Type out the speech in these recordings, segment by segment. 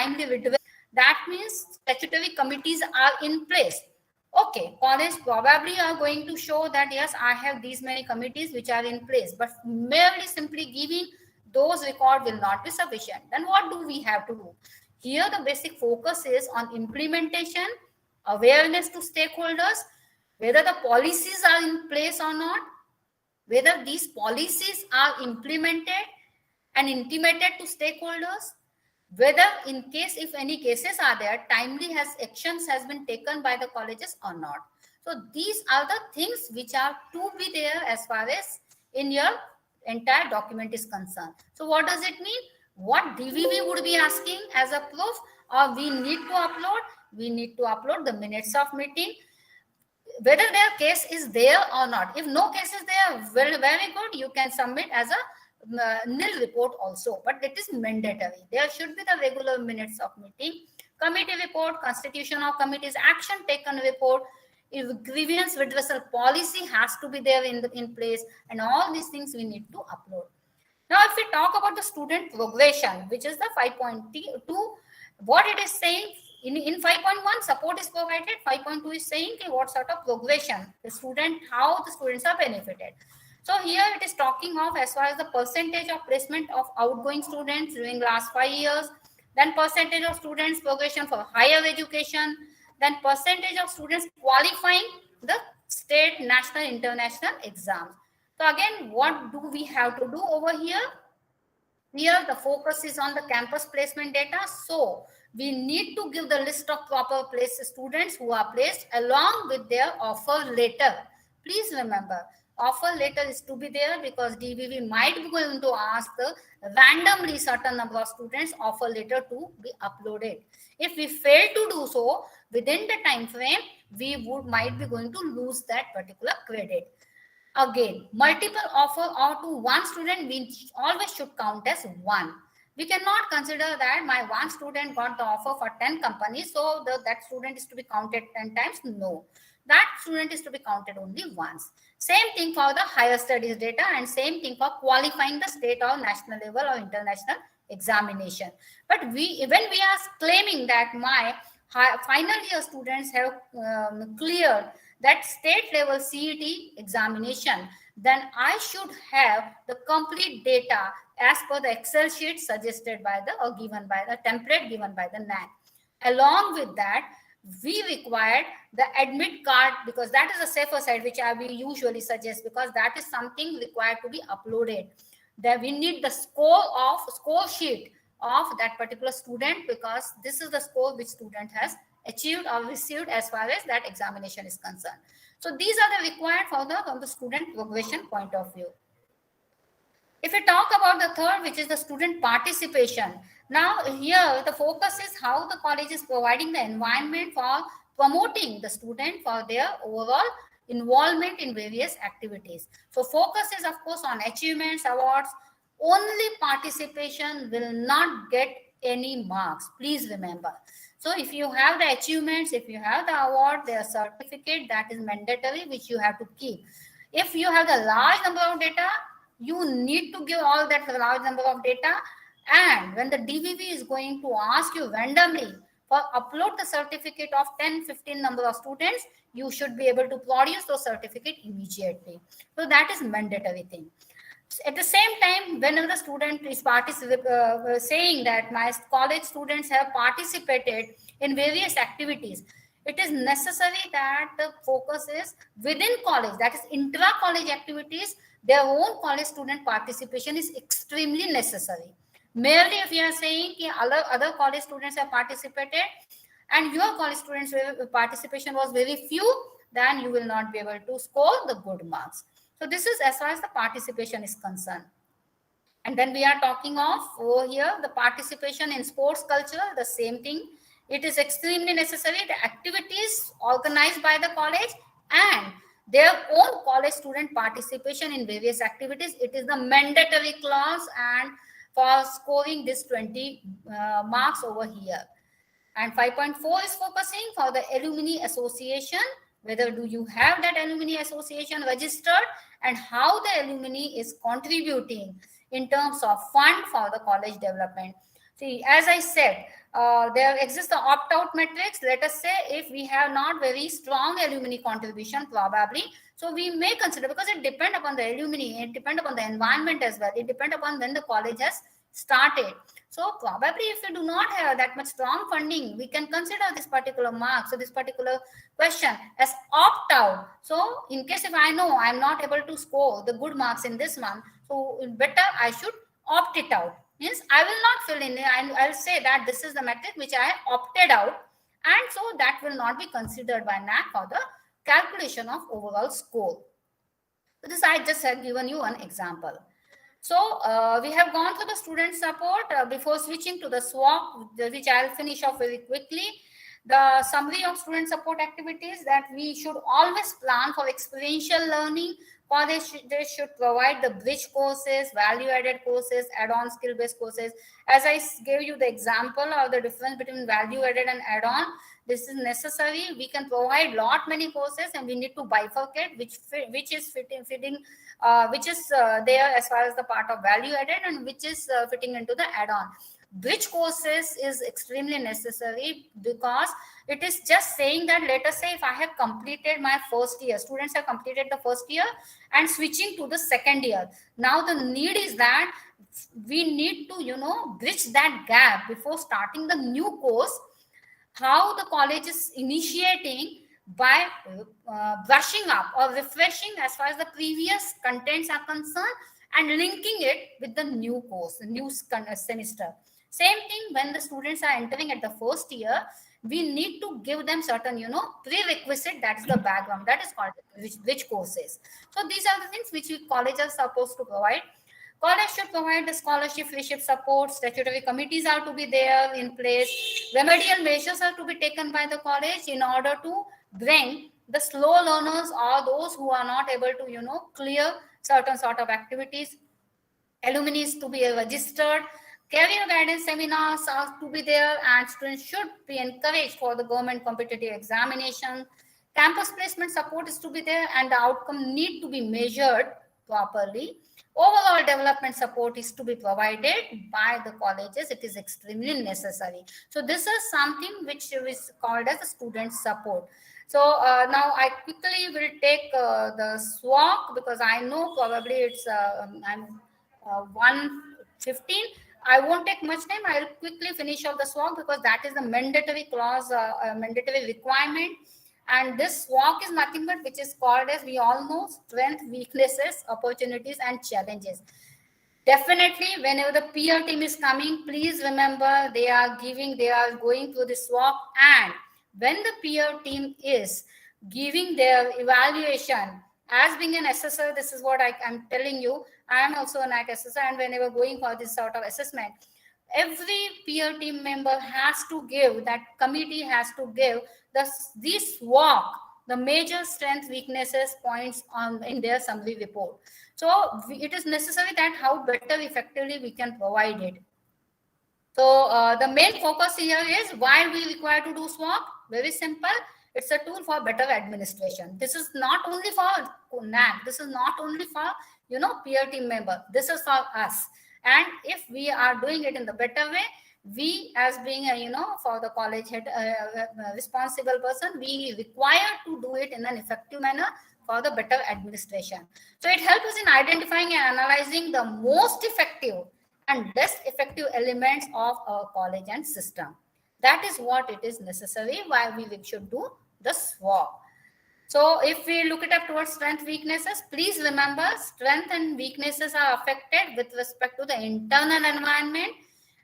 timely redress. That means statutory committees are in place. Okay, college probably are going to show that yes, I have these many committees which are in place, but merely simply giving those record will not be sufficient. Then what do we have to do? Here the basic focus is on implementation, awareness to stakeholders, whether the policies are in place or not, whether these policies are implemented and intimated to stakeholders, whether in case if any cases are there, timely actions has been taken by the colleges or not. So these are the things which are to be there as far as in your entire document is concerned. So what does it mean? What DVV would be asking as a proof, or we need to upload? We need to upload the minutes of meeting, whether their case is there or not. If no case is there, well, very good, you can submit as a nil report also, but it is mandatory. There should be the regular minutes of meeting, committee report, constitution of committees, action taken report, if grievance redressal policy has to be there in place, and all these things we need to upload. Now, if we talk about the student progression, which is the 5.2, what it is saying, in 5.1, support is provided. 5.2 is saying what sort of progression the student, how the students are benefited. So here it is talking of as far as the percentage of placement of outgoing students during last 5 years, then percentage of students progression for higher education, then percentage of students qualifying the state, national, international exams. So again, what do we have to do over here? Here the focus is on the campus placement data. So we need to give the list of proper placed students who are placed along with their offer letter. Please remember, offer letter is to be there because DVV might be going to ask the randomly certain number of students offer letter to be uploaded. If we fail to do so within the time frame, we might be going to lose that particular credit. Again, multiple offer or to one student, we always should count as one. We cannot consider that my one student got the offer for 10 companies, so that student is to be counted 10 times. No, that student is to be counted only once. Same thing for the higher studies data, and same thing for qualifying the state or national level or international examination. But when we are claiming that my final year students have cleared that state level CET examination, then I should have the complete data as per the Excel sheet suggested by the or given by the template given by the NAC. Along with that, we required the admit card, because that is a safer side, which I will usually suggest, because that is something required to be uploaded. That we need the score sheet of that particular student, because this is the score which student has achieved or received as far as that examination is concerned. So these are the required from the student progression point of view. If we talk about the third, which is the student participation. Now here the focus is how the college is providing the environment for promoting the student for their overall involvement in various activities. So focus is of course on achievements, awards. Only participation will not get any marks. Please remember. So if you have the achievements, if you have the award, their certificate, that is mandatory, which you have to keep. If you have the large number of data, you need to give all that large number of data. And when the DVV is going to ask you randomly for upload the certificate of 10, 15 number of students, you should be able to produce those certificate immediately. So that is mandatory thing. At the same time, whenever the student is saying that my college students have participated in various activities, it is necessary that the focus is within college, that is intra-college activities. Their own college student participation is extremely necessary. Merely if you are saying other college students have participated and your college students' participation was very few, then you will not be able to score the good marks. So this is as far as the participation is concerned. And then we are talking of over here the participation in sports culture, the same thing. It is extremely necessary. The activities organized by the college and their own college student participation in various activities, it is the mandatory clause and for scoring this 20 marks over here. And 5.4 is focusing for the alumni association. Whether do you have that alumni association registered and how the alumni is contributing in terms of fund for the college development. See, as I said, there exists the opt-out metrics. Let us say if we have not very strong alumni contribution, probably, so we may consider, because it depends upon the alumni, it depends upon the environment as well. It depends upon when the college has started. So probably if we do not have that much strong funding, we can consider this particular mark, so this particular question as opt-out. So in case if I know I'm not able to score the good marks in this one, so better I should opt it out. Means I will not fill in. I'll say that this is the metric which I opted out, and so that will not be considered by NAC for the calculation of overall score. So this I just have given you one example. So we have gone through the student support. Before switching to the SWOC, which I'll finish off very quickly. The summary of student support activities, that we should always plan for experiential learning. They should provide the bridge courses, value-added courses, add-on skill-based courses. As I gave you the example of the difference between value-added and add-on, this is necessary. We can provide many courses, and we need to bifurcate which is fitting which is there as far as the part of value-added, and which is fitting into the add-on. Bridge courses is extremely necessary, because it is just saying that, let us say if I have completed my first year, students have completed the first year and switching to the second year. Now the need is that we need to, bridge that gap before starting the new course. How the college is initiating by brushing up or refreshing as far as the previous contents are concerned, and linking it with the new course, the new semester. Same thing when the students are entering at the first year, we need to give them certain, prerequisite, that's the background, that is called which courses. So these are the things which colleges are supposed to provide. College should provide the scholarship, free-ship support. Statutory committees are to be there in place. Remedial measures are to be taken by the college in order to bring the slow learners or those who are not able to, clear certain sort of activities. Alumni is to be registered. Career guidance seminars are to be there, and students should be encouraged for the government competitive examination. Campus placement support is to be there, and the outcome need to be measured properly. Overall development support is to be provided by the colleges. It is extremely necessary. So this is something which is called as the student support. So now I quickly will take the SWOC, because I know probably it's I'm 1:15. I won't take much time. I'll quickly finish off the SWOC, because that is the mandatory clause, mandatory requirement. And this SWOC is nothing but which is called as, we all know, strength, weaknesses, opportunities, and challenges. Definitely, whenever the peer team is coming, please remember they are going through the SWOC, and when the peer team is giving their evaluation, as being an assessor, this is what I'm telling you. I am also an assessor, and whenever going for this sort of assessment, every peer team member has to give, that committee has to give this SWOC, the major strength, weaknesses, points in their summary report. So it is necessary that how better effectively we can provide it. So the main focus here is why we require to do SWOC. Very simple. It's a tool for better administration. This is not only for NAC. This is not only for peer team member. This is for us. And if we are doing it in the better way, we as being for the college head responsible person, we require to do it in an effective manner for the better administration. So it helps us in identifying and analyzing the most effective and best effective elements of our college and system. That is what it is necessary, why we should do the SWOC. So if we look it up towards strength, weaknesses, please remember strength and weaknesses are affected with respect to the internal environment,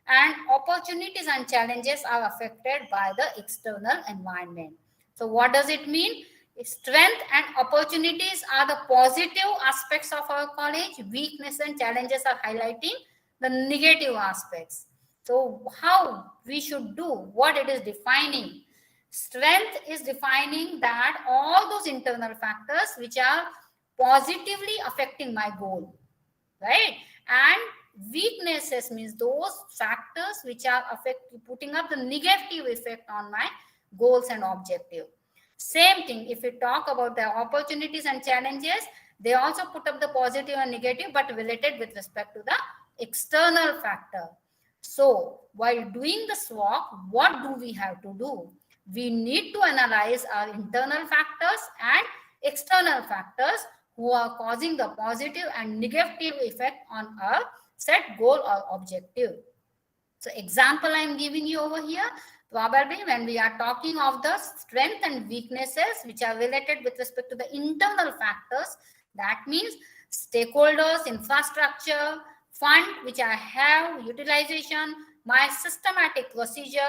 and opportunities and challenges are affected by the external environment. So what does it mean? Strength and opportunities are the positive aspects of our college. Weakness and challenges are highlighting the negative aspects. So how we should do, what it is defining. Strength is defining that all those internal factors which are positively affecting my goal, right? And weaknesses means those factors which are putting up the negative effect on my goals and objective. Same thing, if we talk about the opportunities and challenges, they also put up the positive and negative, but related with respect to the external factor. So while doing the SWOT, what do we have to do? We need to analyze our internal factors and external factors who are causing the positive and negative effect on our set goal or objective. So example I'm giving you over here, probably when we are talking of the strength and weaknesses which are related with respect to the internal factors, that means stakeholders, infrastructure, fund which I have, utilization, my systematic procedure,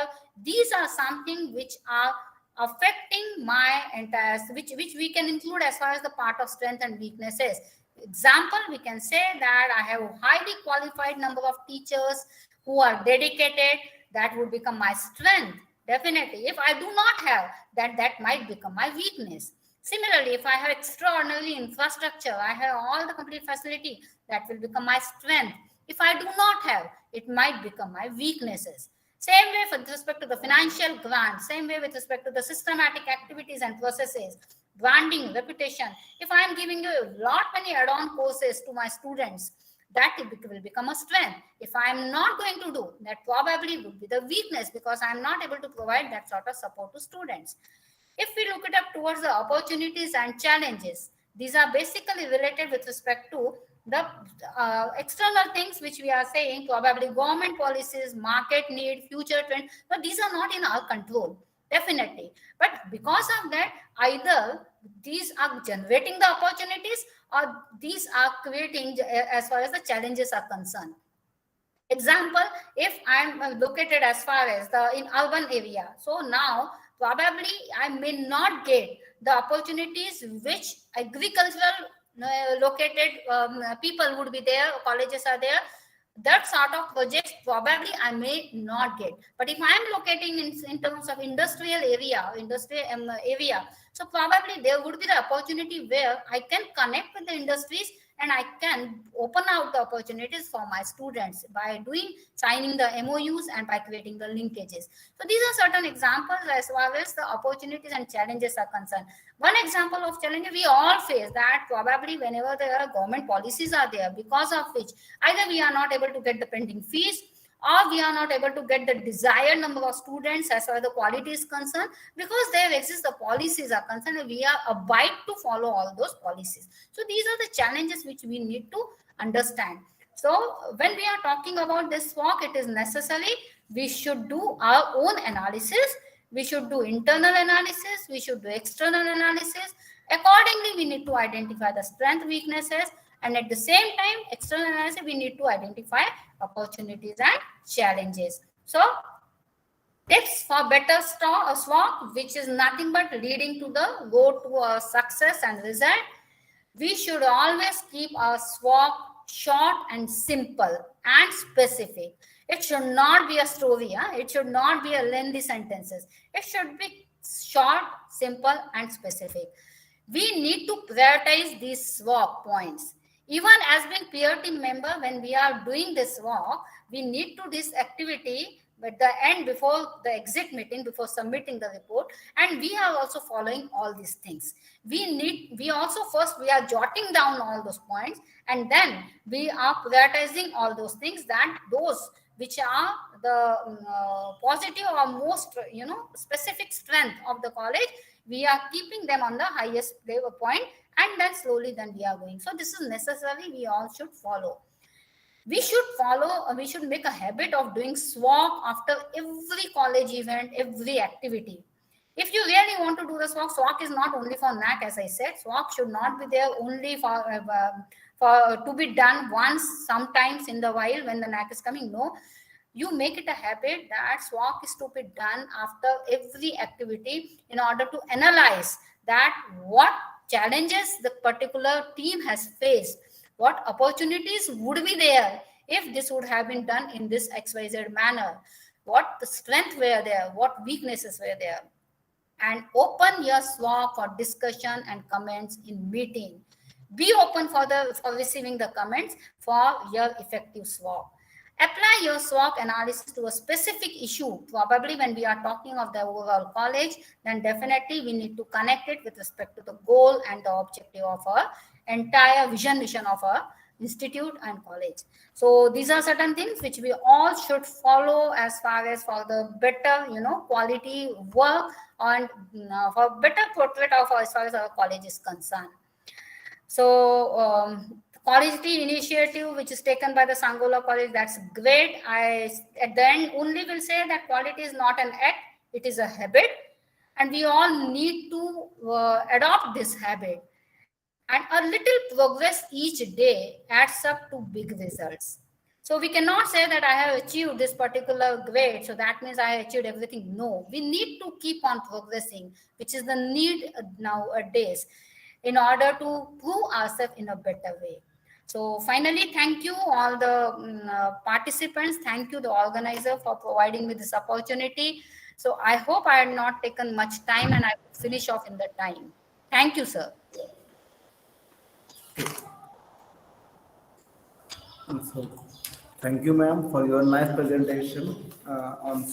these are something which are affecting my entire, which we can include as far as the part of strength and weaknesses. Example, we can say that I have a highly qualified number of teachers who are dedicated, that would become my strength. Definitely, if I do not have that, that might become my weakness. Similarly, if I have extraordinary infrastructure, I have all the complete facility, that will become my strength. If I do not have, it might become my weaknesses. Same way with respect to the financial grant, same way with respect to the systematic activities and processes, branding, reputation. If I am giving you a lot many add-on courses to my students, that will become a strength. If I am not going to do, that probably would be the weakness, because I am not able to provide that sort of support to students. If we look it up towards the opportunities and challenges, these are basically related with respect to the external things which we are saying, probably government policies, market need, future trend, but these are not in our control, definitely. But because of that, either these are generating the opportunities or these are creating as far as the challenges are concerned. Example, if I'm located as far as the in urban area, so now probably I may not get the opportunities which agricultural located people would be there, colleges are there, that sort of projects probably I may not get. But if I am locating in terms of industrial area, so probably there would be the opportunity where I can connect with the industries and I can open out the opportunities for my students by signing the MOUs and by creating the linkages. So these are certain examples as far as the opportunities and challenges are concerned. One example of challenge we all face, that probably whenever there are government policies are there, because of which either we are not able to get the pending fees, or we are not able to get the desired number of students as far as the quality is concerned, because there exists the policies are concerned and we are abide to follow all those policies. So these are the challenges which we need to understand. So when we are talking about this SWOT, it is necessary we should do our own analysis, we should do internal analysis, we should do external analysis. Accordingly, we need to identify the strength, weaknesses, and at the same time, external analysis, we need to identify opportunities and challenges. So tips for better SWOT, which is nothing but leading to the road to a success and result. We should always keep our SWOT short and simple and specific. It should not be a story. It should not be a lengthy sentences. It should be short, simple, and specific. We need to prioritize these SWOT points. Even as being peer team member, when we are doing this work, we need to do this activity at the end, before the exit meeting, before submitting the report, and we are also following all these things. We also first we are jotting down all those points, and then we are prioritizing all those things, that those which are the positive or most specific strength of the college, we are keeping them on the highest level point, and then slowly then we are going. So this is necessary, we all should follow. We should make a habit of doing SWOT after every college event, every activity. If you really want to do the SWOT is not only for NAC, as I said. SWOT should not be there only for to be done once, sometimes in the while when the NAC is coming. No, you make it a habit that SWOT is to be done after every activity, in order to analyze that what challenges the particular team has faced, what opportunities would be there if this would have been done in this XYZ manner, what the strength were there, what weaknesses were there, and open your SWOT for discussion and comments in meeting. Be open for receiving the comments for your effective SWOT. Apply your SWOT analysis to a specific issue. Probably when we are talking of the overall college, then definitely we need to connect it with respect to the goal and the objective of our entire vision of our institute and college. So these are certain things which we all should follow as far as for the better, quality work and for better portrait of as far as our college is concerned. So college tea initiative which is taken by the Sangola College, that's great. I at the end only will say that quality is not an act, it is a habit, and we all need to adopt this habit. And a little progress each day adds up to big results. So we cannot say that I have achieved this particular grade, so that means I achieved everything. No, we need to keep on progressing, which is the need nowadays, in order to prove ourselves in a better way. So finally, thank you all the participants. Thank you the organizer for providing me this opportunity. So I hope I had not taken much time and I will finish off in the time. Thank you, sir. So, thank you, ma'am, for your nice presentation on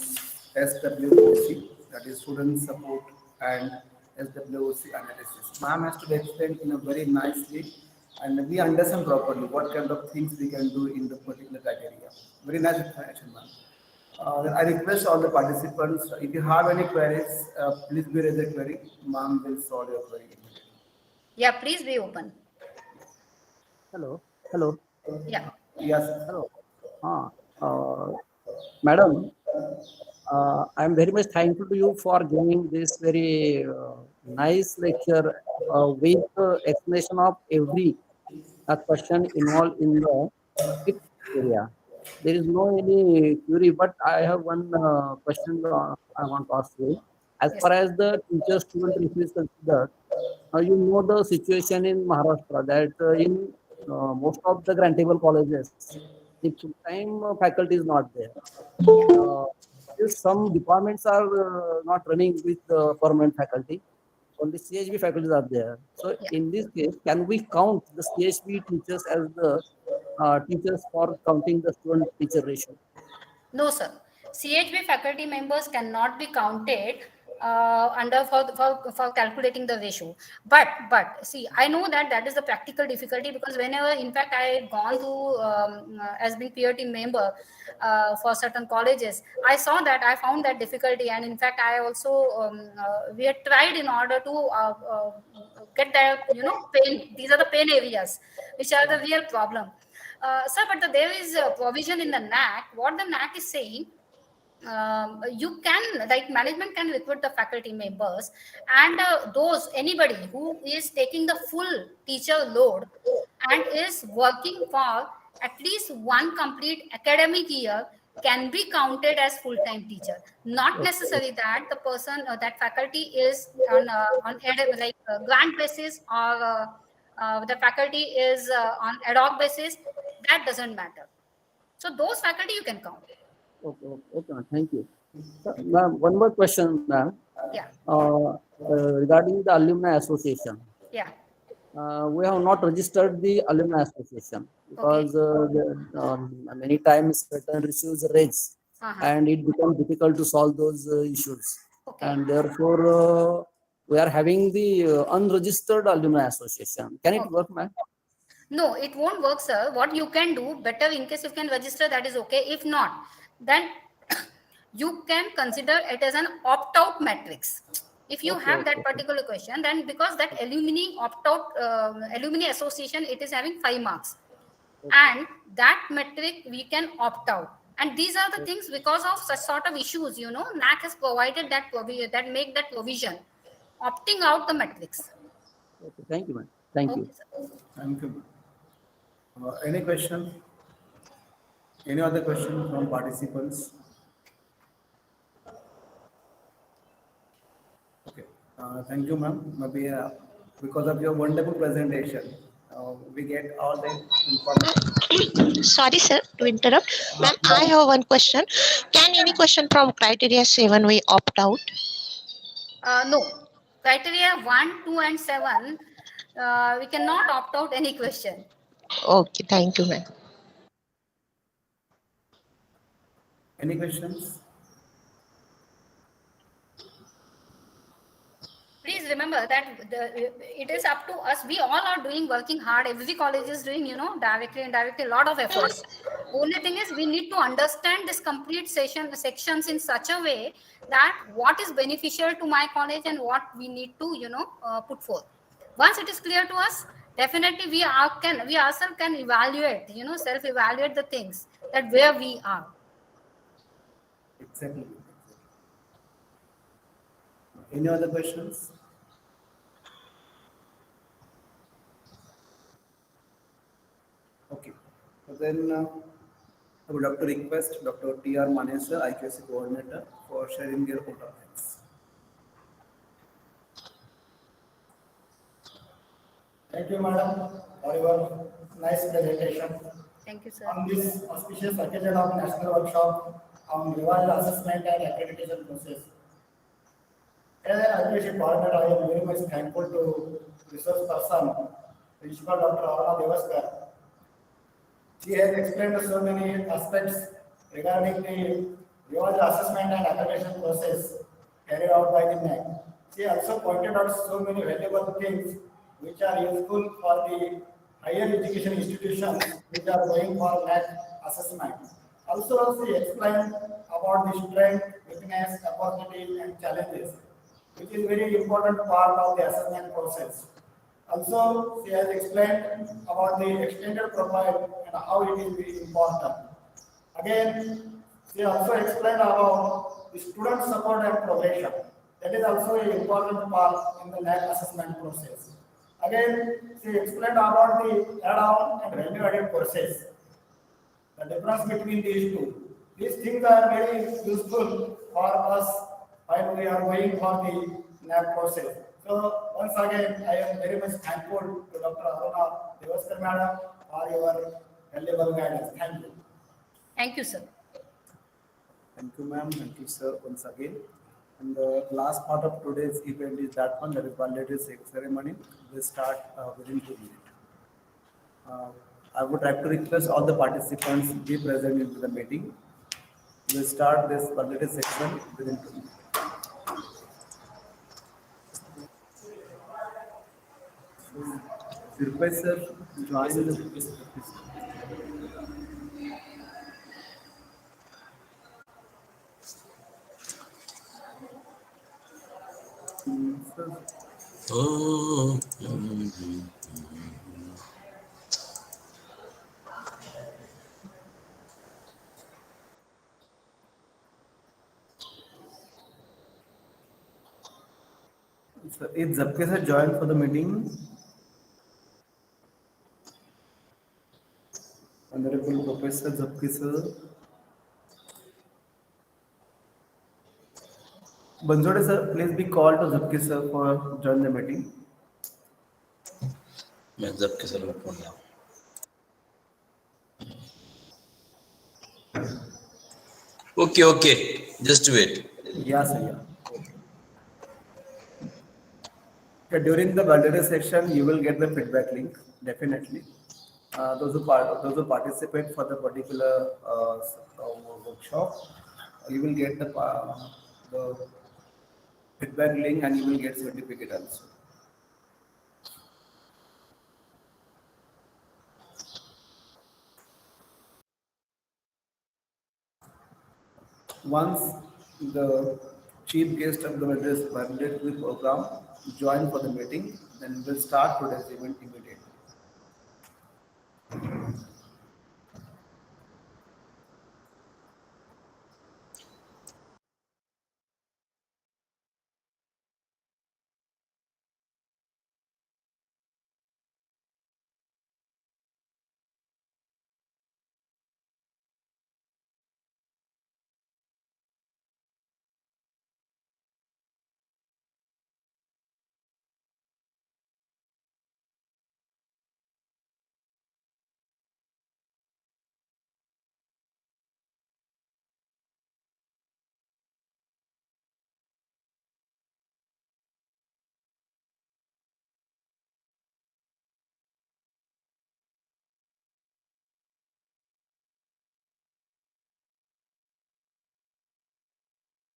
SWOC, that is Student Support and SWOC analysis. Ma'am has to explain in a very nicely, and we understand properly what kind of things we can do in the particular criteria. Very nice explanation, ma'am. I request all the participants, if you have any queries, please be raise a query. Ma'am will solve your query immediately. Yeah, please be open. Hello. Hello. Yeah. Yes. Hello. Uh, Madam, I'm very much thankful to you for giving this very nice lecture with explanation of every question involved in the topic area. There is no any query, but I have one question I want to ask you. As Yes. far as the teacher-student ratio is considered, you know the situation in Maharashtra that in most of the grantable colleges, the full-time faculty is not there. Uh, some departments are not running with permanent faculty. Only CHB faculties are there. So Yeah. in this case, can we count the CHB teachers as the teachers for counting the student-teacher ratio? No, sir. CHB faculty members cannot be counted under for calculating the ratio. But see, I know that that is the practical difficulty, because whenever, in fact, I had gone to as being peer team member for certain colleges, I saw that I found that difficulty, and in fact, I also we had tried in order to get that pain. These are the pain areas which are the real problem. Sir, but there is a provision in the NAC. What the NAC is saying, you can, like, management can recruit the faculty members, and those anybody who is taking the full teacher load and is working for at least one complete academic year can be counted as full-time teacher. Not Okay, necessary that the person, that faculty is on grant basis, or the faculty is on ad hoc basis. That doesn't matter. So those faculty you can count. okay, okay, okay, ma'am. Thank you. So, ma'am, one more question, ma'am. Yeah. Regarding the alumni association. Yeah. We have not registered the alumni association Okay. because many times certain issues raise Uh-huh. and it becomes difficult to solve those issues, Okay. and therefore we are having the unregistered alumni association. Can it Okay. work, ma'am? No, it won't work, sir. What you can do better, in case you can register, that is okay. If not, then you can consider it as an opt-out matrix. If you Okay, have okay, that okay, particular question, then because that alumni opt-out, alumni association, it is having 5 marks, okay, and that metric we can opt out. And these are the okay, things, because of such sort of issues, NAC has provided that that make that provision, opting out the metrics. okay. Thank you, ma'am. Thank you. Okay, sir. Thank you. Any question? Any other question from participants? Okay. Thank you, ma'am. Maybe because of your wonderful presentation, we get all the information. Sorry, sir, to interrupt. Ma'am, I Ma'am, have one question. Can any question from criteria 7 we opt out? No, criteria 1, 2, and 7, we cannot opt out any question. Okay, thank you, ma'am. any questions? Please remember that it is up to us. We all are doing, working hard. Every college is doing, directly, indirectly, a lot of efforts. Only thing is we need to understand this complete sections in such a way that what is beneficial to my college and what we need to, put forth. Once it is clear to us, definitely we ourselves can evaluate, self evaluate the things that where we are. Exactly. Any other questions? Okay. So then I would like to request Dr. T.R. Manesha, IQC coordinator, for sharing their own comments. Thank you, madam, for your nice presentation. Thank you, sir. On this auspicious occasion of national workshop on revised assessment and accreditation process. As an accreditation coordinator, I am very much thankful to resource person, Principal Dr. Aruna Devaskar. She has explained so many aspects regarding the revised assessment and accreditation process carried out by the NAC. She also pointed out so many valuable things which are useful for the higher education institutions which are going for NAC assessment. Also, she explained about the strength, weakness, opportunities, and challenges, which is very important part of the assessment process. Also, she has explained about the extended profile and how it is very important. Again, she also explained about the student support and progression. That is also an important part in the NAC assessment process. Again, she explained about the add-on and value-added courses, the difference between these two. These things are very useful for us while we are going for the lab process. So once again, I am very much thankful to Dr. Aruna Devaskar madam for your valuable guidance. Thank you. Thank you, sir. Thank you, ma'am. Thank you, sir, once again. And the last part of today's event is that one, that is validity ceremony. We'll start within 2 minutes. I would like to request all the participants be present in the meeting. We'll start this validity section within 2 minutes. Request sir, join the. Sir, is Zapke sir joined for the meeting? Honorable Professor Zapke sir. Bansode sir, please be called to Zapke sir for join the meeting. मैं जब के sir phone लाऊं okay just wait Yeah, sir, yeah. Okay, during the validity section, you will get the feedback link, definitely. Those who participate for the particular workshop, you will get the feedback link and you will get certificate also. Once the chief guest of the validity program join for the meeting, then we'll start today's event immediately.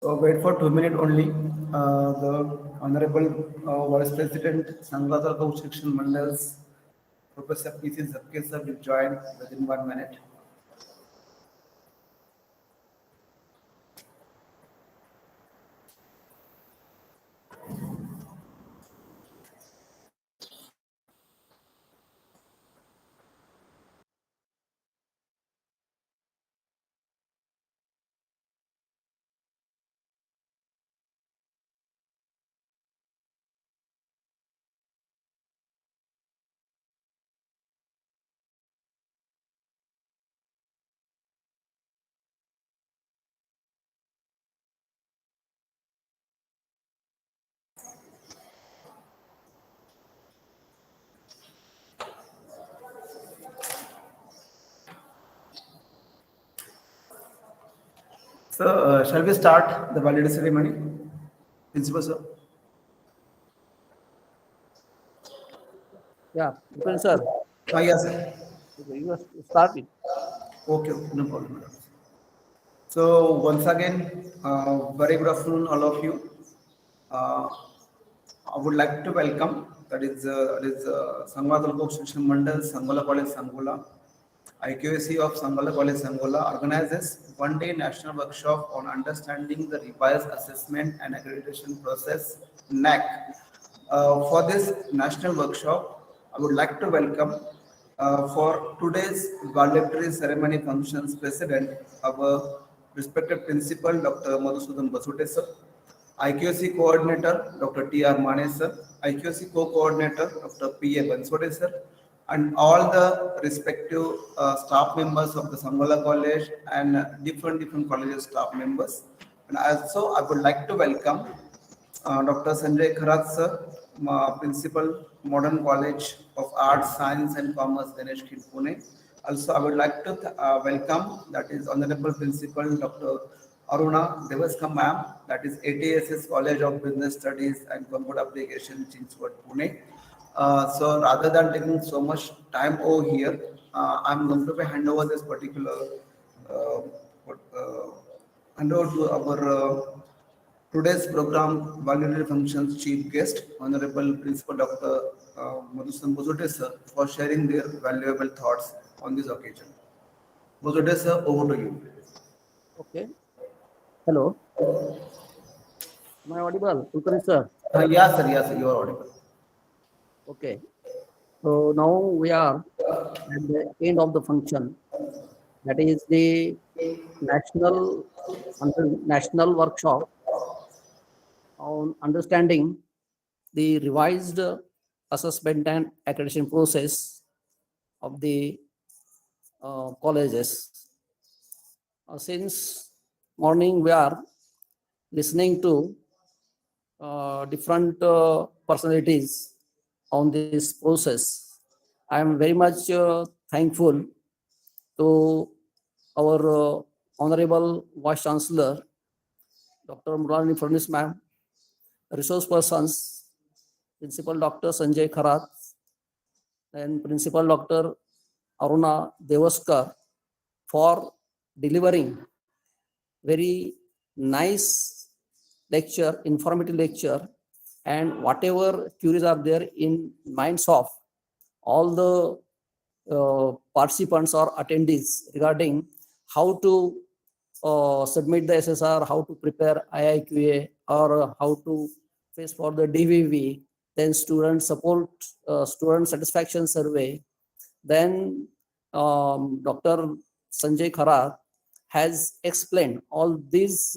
Wait for 2 minutes only. The Honorable Vice President, Sangha Section Mandals, Professor P.C. Zapke sir will join within 1 minute. So, shall we start the validity ceremony? Principal sir. Yeah, Prince sir, Yes, sir. you are starting. Okay, no problem. So, once again, very good afternoon, all of you. Uh, I would like to welcome, that is Sangha Taluk Shikshan Mandal, Sangola College, Sangola. IQAC of Sangola College, Sangola organizes one-day national workshop on understanding the revised assessment and accreditation process, NAC. For this national workshop, I would like to welcome for today's valedictory ceremony functions president, our respected principal, Dr. Madhusudan Basute sir, IQC coordinator, Dr. T.R. Mane sir, IQC co-coordinator, Dr. P.A. Bansode sir, and all the respective staff members of the Sangola College and different colleges staff members. And also, I would like to welcome Dr. Sanjay Kharat sir, Principal, Modern College of Arts, Science and Commerce, Ganesh Kid, Pune. Also, I would like to welcome, that is Honorable Principal Dr. Aruna Devaska ma'am, that is ATSS College of Business Studies and Computer Application, Chinswad, Pune. So rather than taking so much time over here, I'm going to hand over this particular uh, hand over to our today's program Voluntary Functions Chief Guest, Honorable Principal Dr. Madhusudan Bozote sir, for sharing their valuable thoughts on this occasion. Bozote sir, over to you. Okay. Hello. Am I audible? Prince sir. Yes, sir, you are audible. Okay. So now we are at the end of the function. That is the national national workshop on understanding the revised assessment and accreditation process of the colleges. Since morning, we are listening to different personalities on this process. I am very much thankful to our Honorable Vice Chancellor, Dr. Murali Furnis ma'am, resource persons, Principal Dr. Sanjay Kharat, and Principal Dr. Aruna Devaskar for delivering very nice lecture, informative lecture, and whatever queries are there in minds of all the participants or attendees regarding how to submit the SSR, how to prepare IIQA, or how to face for the DVV, then student support, student satisfaction survey. Then Dr. Sanjay Khara has explained all these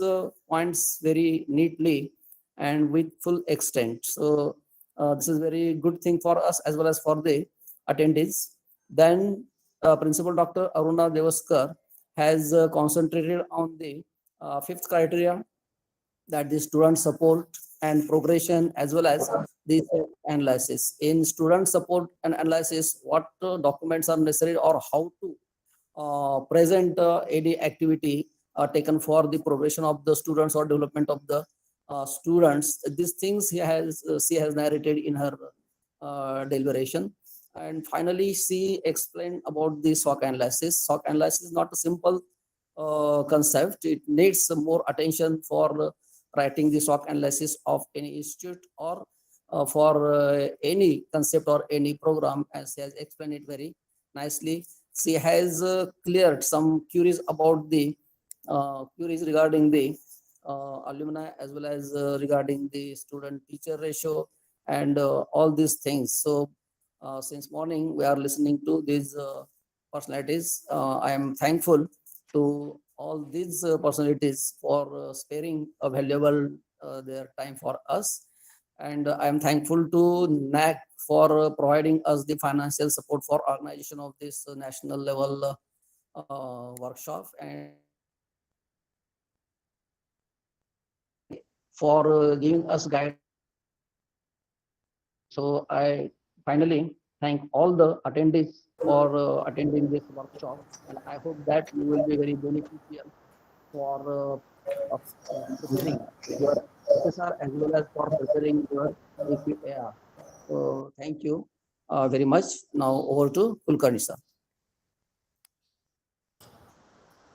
points very neatly and with full extent. So this is very good thing for us as well as for the attendees. Then Principal Dr. Aruna Devaskar has concentrated on the fifth criteria, that the student support and progression as well as the analysis. In student support and analysis, what documents are necessary or how to present AD activity taken for the progression of the students or development of the students. These things she has narrated in her deliberation. And finally, she explained about the SOC analysis. SOC analysis is not a simple concept. It needs more attention for writing the SWOT analysis of any institute or for any concept or any program, as she has explained it very nicely. She has cleared some queries about the queries regarding the alumni, as well as regarding the student teacher ratio and all these things. So since morning we are listening to these personalities. I am thankful to all these personalities for sparing a valuable their time for us. And I am thankful to NAC for providing us the financial support for organization of this national level workshop, and for giving us guidance. So I finally thank all the attendees for attending this workshop, and I hope that you will be very beneficial for preparing your SSR as well as for preparing your APAR. So thank you very much. Now over to Kulkarni sir.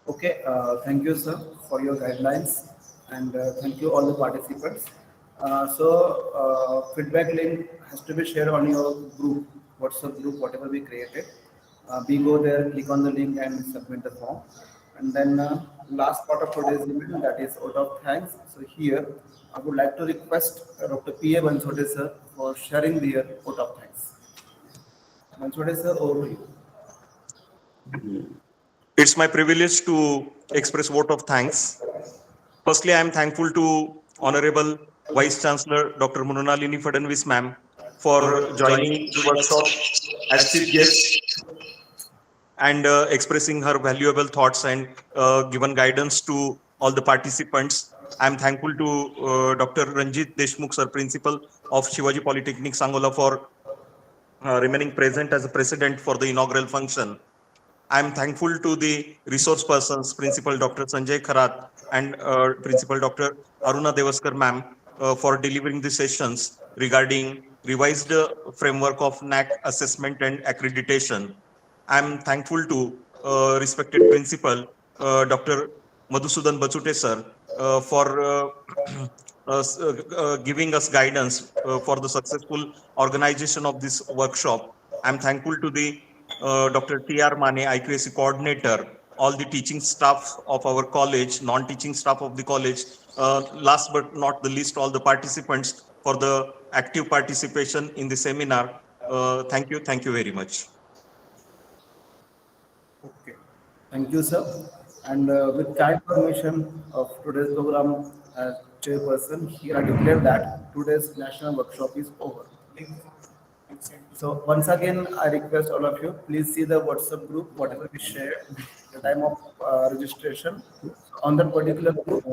Okay, thank you, sir, for your guidelines, and thank you all the participants. Feedback link has to be shared on your group, WhatsApp group, whatever we created. We go there, click on the link, and submit the form. And then last part of today's event, that is out of thanks. So here, I would like to request Dr. P.A. Bansode sir for sharing their out of thanks. Bansode sir, over to you. It's my privilege to express vote of thanks. Firstly, I am thankful to Honorable Vice Chancellor Dr. Mrunalini Fadnavis ma'am for joining the workshop as chief guest and expressing her valuable thoughts and given guidance to all the participants. I am thankful to Dr. Ranjit Deshmukh sir, Principal of Shivaji Polytechnic Sangola, for remaining present as a president for the inaugural function. I am thankful to the resource persons, Principal Dr. Sanjay Kharat and Principal Dr. Aruna Devaskar ma'am, for delivering the sessions regarding revised framework of NAC assessment and accreditation. I am thankful to respected Principal Dr. Madhusudan Bachute sir for giving us guidance for the successful organization of this workshop. I am thankful to the Dr. T.R. Mane, IQAC coordinator, all the teaching staff of our college, non-teaching staff of the college, last but not the least, all the participants for the active participation in the seminar. Thank you very much. Okay, thank you, sir. And with kind permission of today's program as chairperson, here I declare that today's national workshop is over. So once again, I request all of you, please see the WhatsApp group, whatever we shared, the time of registration. On that particular group,